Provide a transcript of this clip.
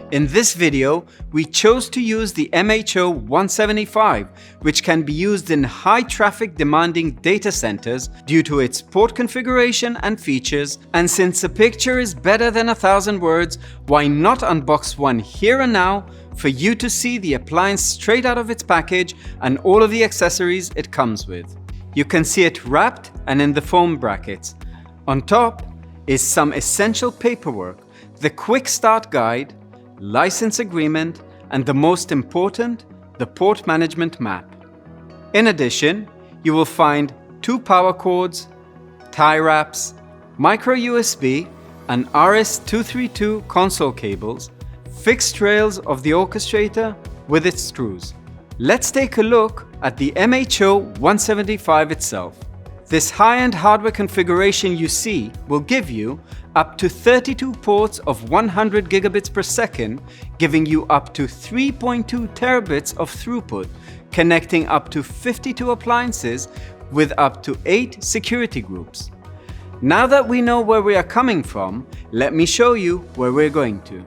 In this video, we chose to use the MHO175, which can be used in high traffic demanding data centers due to its port configuration and features, and since a picture is better than 1,000 words, why not unbox one here and now for you to see the appliance straight out of its package and all of the accessories it comes with. You can see it wrapped and in the foam brackets. On top is some essential paperwork, the quick start guide, license agreement, and the most important, the port management map. In addition, you will find 2 power cords, tie wraps, micro USB, and RS-232 console cables, fixed rails of the Orchestrator with its screws. Let's take a look at the MHO175 itself. This high-end hardware configuration you see will give you up to 32 ports of 100 gigabits per second, giving you up to 3.2 terabits of throughput, connecting up to 52 appliances with up to 8 security groups. Now that we know where we are coming from, let me show you where we're going to.